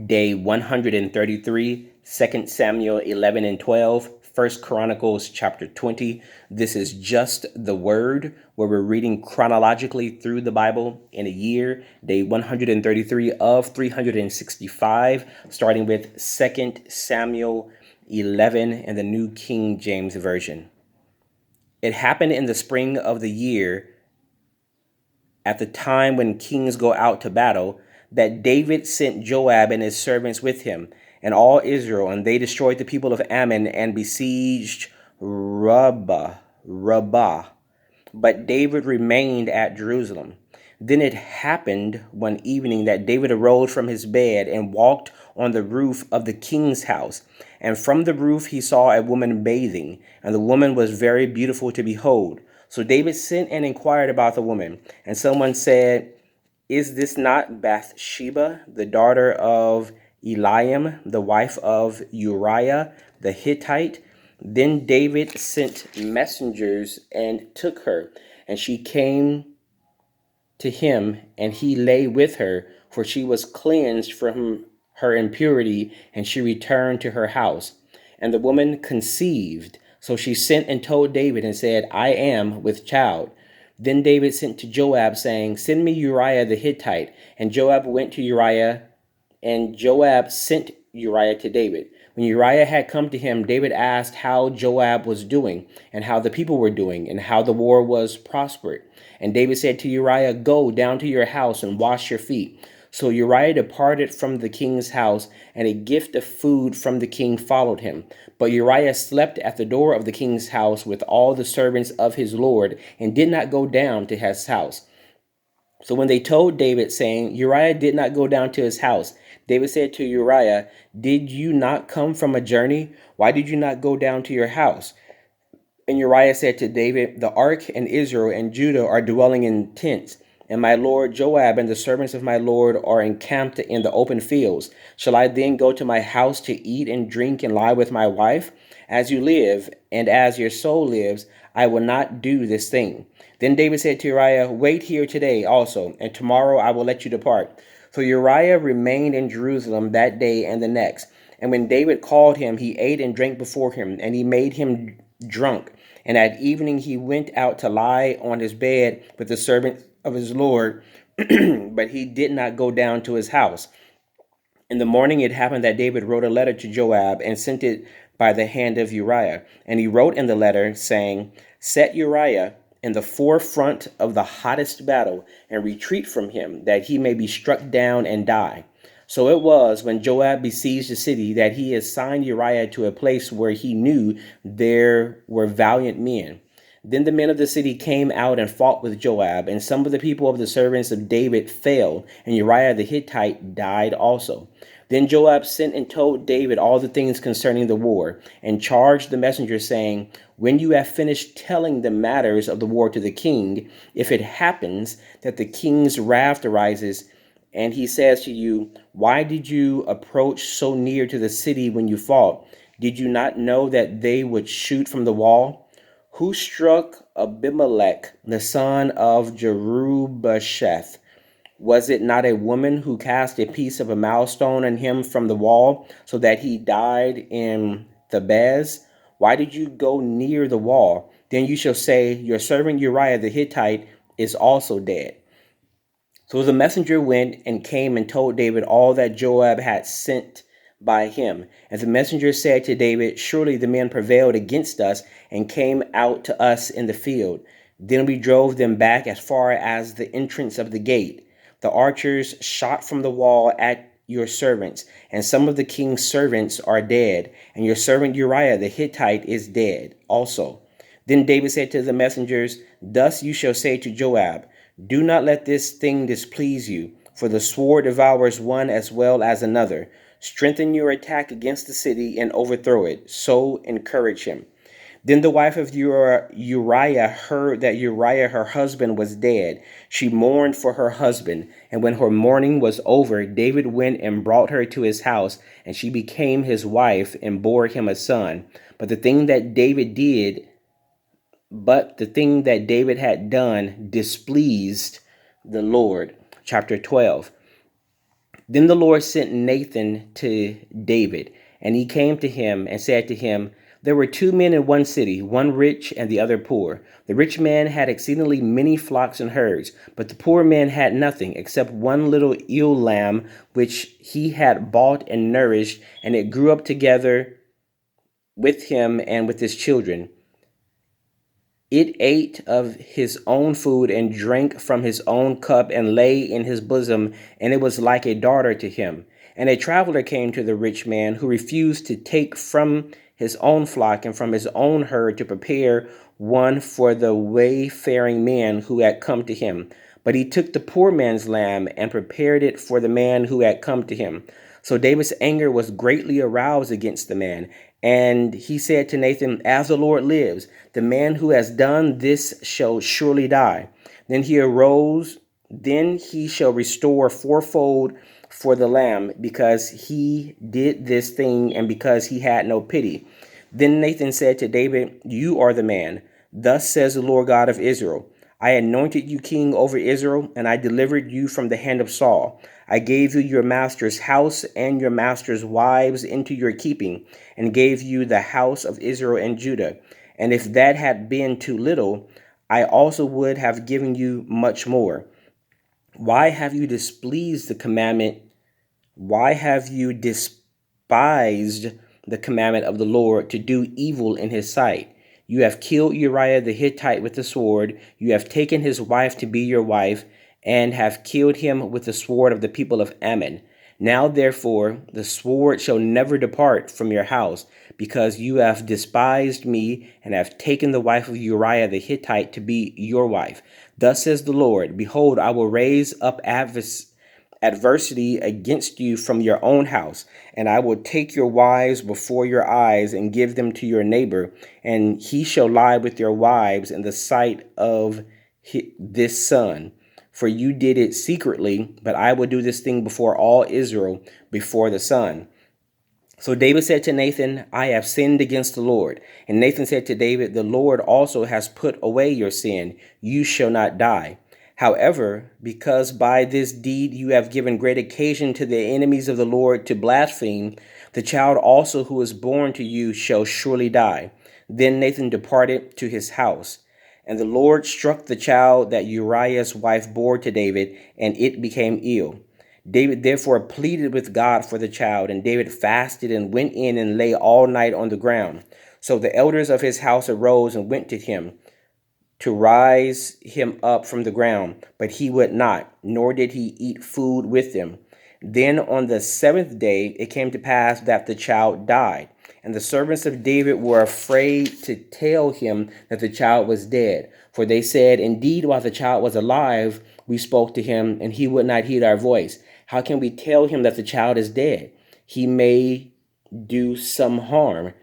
Day 133, 2 Samuel 11 and 12, 1 Chronicles chapter 20. This is just the word where we're reading chronologically through the Bible in a year. Day 133 of 365, starting with 2 Samuel 11 in the New King James Version. It happened in the spring of the year, at the time when kings go out to battle, that David sent Joab and his servants with him and all Israel, and they destroyed the people of Ammon and besieged Rabbah. But David remained at Jerusalem. Then it happened one evening that David arose from his bed and walked on the roof of the king's house. And from the roof he saw a woman bathing, and the woman was very beautiful to behold. So David sent and inquired about the woman. And someone said, "Is this not Bathsheba, the daughter of Eliam, the wife of Uriah the Hittite?" Then David sent messengers and took her, and she came to him, and he lay with her, for she was cleansed from her impurity, and she returned to her house. And the woman conceived. So she sent and told David and said, "I am with child." Then David sent to Joab, saying, "Send me Uriah the Hittite." And Joab went to Uriah, and Joab sent Uriah to David. When Uriah had come to him, David asked how Joab was doing, and how the people were doing, and how the war was prospered. And David said to Uriah, "Go down to your house and wash your feet." So Uriah departed from the king's house, and a gift of food from the king followed him. But Uriah slept at the door of the king's house with all the servants of his lord, and did not go down to his house. So when they told David, saying, "Uriah did not go down to his house," David said to Uriah, "Did you not come from a journey? Why did you not go down to your house?" And Uriah said to David, "The ark and Israel and Judah are dwelling in tents, and my lord Joab and the servants of my lord are encamped in the open fields. Shall I then go to my house to eat and drink and lie with my wife? As you live, and as your soul lives, I will not do this thing." Then David said to Uriah, "Wait here today also, and tomorrow I will let you depart." So Uriah remained in Jerusalem that day and the next. And when David called him, he ate and drank before him, and he made him drunk. And at evening he went out to lie on his bed with the servant of his Lord, but he did not go down to his house. In the morning it happened that David wrote a letter to Joab and sent it by the hand of Uriah. And he wrote in the letter, saying, "Set Uriah in the forefront of the hottest battle, and retreat from him, that he may be struck down and die." So it was, when Joab besieged the city, that he assigned Uriah to a place where he knew there were valiant men. Then the men of the city came out and fought with Joab, and some of the people of the servants of David fell, and Uriah the Hittite died also. Then Joab sent and told David all the things concerning the war, and charged the messenger, saying, "When you have finished telling the matters of the war to the king, if it happens that the king's wrath arises, and he says to you, 'Why did you approach so near to the city when you fought? Did you not know that they would shoot from the wall?' Who struck Abimelech, the son of Jerubasheth? Was it not a woman who cast a piece of a milestone on him from the wall, so that he died in Thebez? Why did you go near the wall? Then you shall say, 'Your servant Uriah the Hittite is also dead.'" So the messenger went and came and told David all that Joab had sent by him. And the messenger said to David, "Surely the men prevailed against us and came out to us in the field. Then we drove them back as far as the entrance of the gate. The archers shot from the wall at your servants, and some of the king's servants are dead, and your servant Uriah the Hittite is dead also." Then David said to the messengers, "Thus you shall say to Joab, 'Do not let this thing displease you, for the sword devours one as well as another. Strengthen your attack against the city and overthrow it. So encourage him.'" Then the wife of Uriah heard that Uriah, her husband, was dead. She mourned for her husband, and when her mourning was over, David went and brought her to his house, and she became his wife and bore him a son. But the thing that David had done displeased the Lord. Chapter 12. Then the Lord sent Nathan to David, and he came to him and said to him, There were two men in one city, one rich and the other poor. The rich man had exceedingly many flocks and herds, but the poor man had nothing except one little ewe lamb which he had bought and nourished, and it grew up together with him and with his children. It ate of his own food and drank from his own cup and lay in his bosom, and it was like a daughter to him. And a traveler came to the rich man, who refused to take from his own flock and from his own herd to prepare one for the wayfaring man who had come to him. But he took the poor man's lamb and prepared it for the man who had come to him. So David's anger was greatly aroused against the man. And he said to Nathan, As the Lord lives, the man who has done this shall surely die. Then he arose, then he shall restore fourfold for the lamb, because he did this thing and because he had no pity. Then Nathan said to David, You are the man. Thus says the Lord God of Israel, I anointed you king over Israel, and I delivered you from the hand of Saul. I gave you your master's house and your master's wives into your keeping, and gave you the house of Israel and Judah. And if that had been too little, I also would have given you much more. Why have you displeased the commandment? Why have you despised the commandment of the Lord to do evil in his sight? You have killed Uriah the Hittite with the sword. You have taken his wife to be your wife, and have killed him with the sword of the people of Ammon. Now, therefore, the sword shall never depart from your house, because you have despised me and have taken the wife of Uriah the Hittite to be your wife. Thus says the Lord, Behold, I will raise up adversity against you from your own house, and I will take your wives before your eyes and give them to your neighbor, and he shall lie with your wives in the sight of this son. For you did it secretly, but I will do this thing before all Israel, before the sun. So David said to Nathan, I have sinned against the Lord. And Nathan said to David, The Lord also has put away your sin. You shall not die. However, because by this deed you have given great occasion to the enemies of the Lord to blaspheme, the child also who is born to you shall surely die. Then Nathan departed to his house. And the Lord struck the child that Uriah's wife bore to David, and it became ill. David therefore pleaded with God for the child, and David fasted and went in and lay all night on the ground. So the elders of his house arose and went to him to rise him up from the ground, but he would not, nor did he eat food with them. Then on the seventh day it came to pass that the child died, and the servants of David were afraid to tell him that the child was dead. For they said, Indeed, while the child was alive, we spoke to him, and he would not heed our voice. How can we tell him that the child is dead? He may do some harm.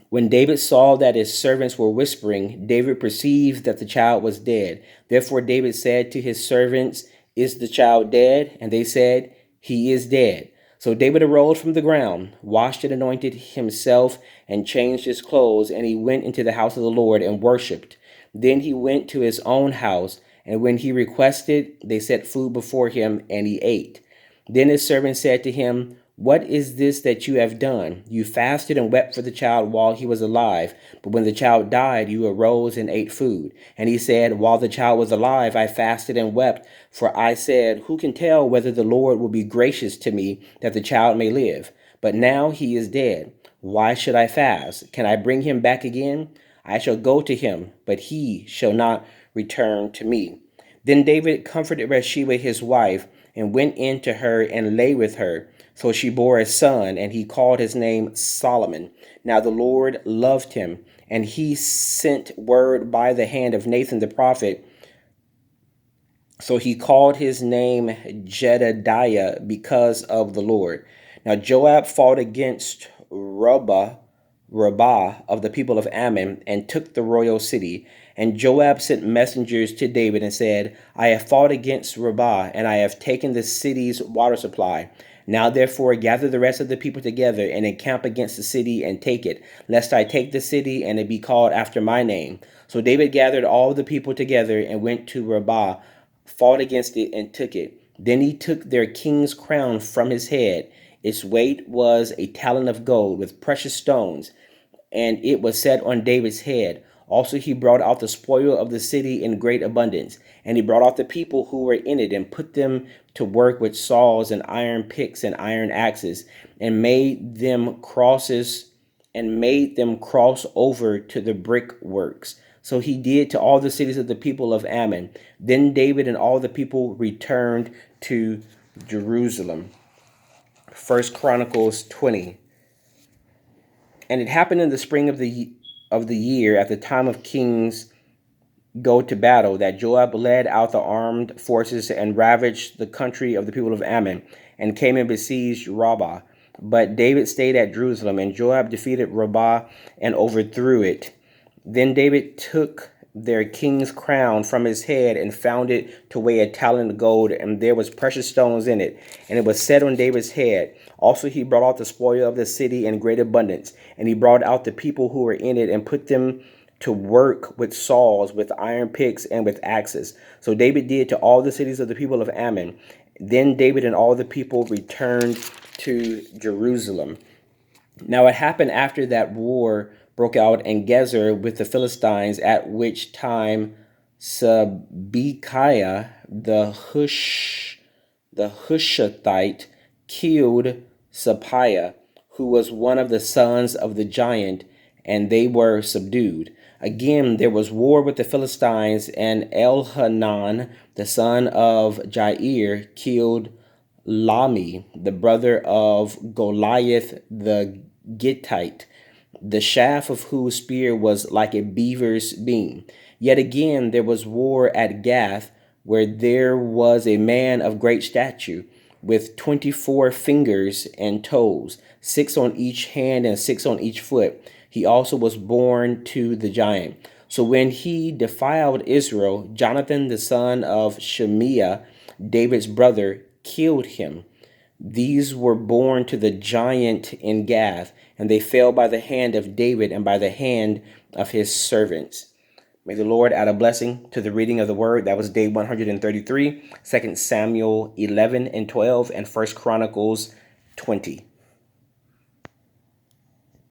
When David saw that his servants were whispering, David perceived that the child was dead. Therefore David said to his servants, Is the child dead? And they said, He is dead. So David arose from the ground, washed and anointed himself, and changed his clothes, and he went into the house of the Lord and worshipped. Then he went to his own house, and when he requested, they set food before him, and he ate. Then his servant said to him, What is this that you have done? You fasted and wept for the child while he was alive, but when the child died, you arose and ate food. And he said, While the child was alive, I fasted and wept, for I said, Who can tell whether the Lord will be gracious to me that the child may live? But now he is dead. Why should I fast? Can I bring him back again? I shall go to him, but he shall not return to me. Then David comforted Bathsheba his wife, and went in to her and lay with her. So she bore a son, and he called his name Solomon. Now the Lord loved him, and he sent word by the hand of Nathan the prophet. So he called his name Jedediah, because of the Lord. Now Joab fought against Rabbah of the people of Ammon, and took the royal city. And Joab sent messengers to David and said, I have fought against Rabbah, and I have taken the city's water supply. Now therefore gather the rest of the people together, and encamp against the city, and take it, lest I take the city, and it be called after my name. So David gathered all the people together, and went to Rabbah, fought against it, and took it. Then he took their king's crown from his head. Its weight was a talent of gold with precious stones, and it was set on David's head. Also, he brought out the spoil of the city in great abundance, and he brought out the people who were in it and put them to work with saws and iron picks and iron axes, and made them cross over to the brickworks. So he did to all the cities of the people of Ammon. Then David and all the people returned to Jerusalem. First Chronicles 20. And it happened in the spring of the year, at the time of kings go to battle, that Joab led out the armed forces and ravaged the country of the people of Ammon, and came and besieged Rabbah. But David stayed at Jerusalem, and Joab defeated Rabbah and overthrew it. Then David took their king's crown from his head and found it to weigh a talent of gold, and there was precious stones in it, and it was set on David's head. Also he brought out the spoil of the city in great abundance, and he brought out the people who were in it and put them to work with saws, with iron picks, and with axes. So David did to all the cities of the people of Ammon. Then David and all the people returned to Jerusalem. Now it happened after that war broke out in Gezer with the Philistines, at which time Sabekiah the Hushathite killed Sapiah, who was one of the sons of the giant, and they were subdued. Again, there was war with the Philistines, and Elhanan, the son of Jair, killed Lami, the brother of Goliath the Gittite, the shaft of whose spear was like a beaver's beam. Yet again there was war at Gath, where there was a man of great stature, with 24 fingers and toes, 6 on each hand and 6 on each foot. He also was born to the giant. So when he defiled Israel, Jonathan the son of Shemiah, David's brother, killed him. These were born to the giant in Gath, and they fell by the hand of David and by the hand of his servants. May the Lord add a blessing to the reading of the word. That was day 133, 2 Samuel 11 and 12, and 1 Chronicles 20.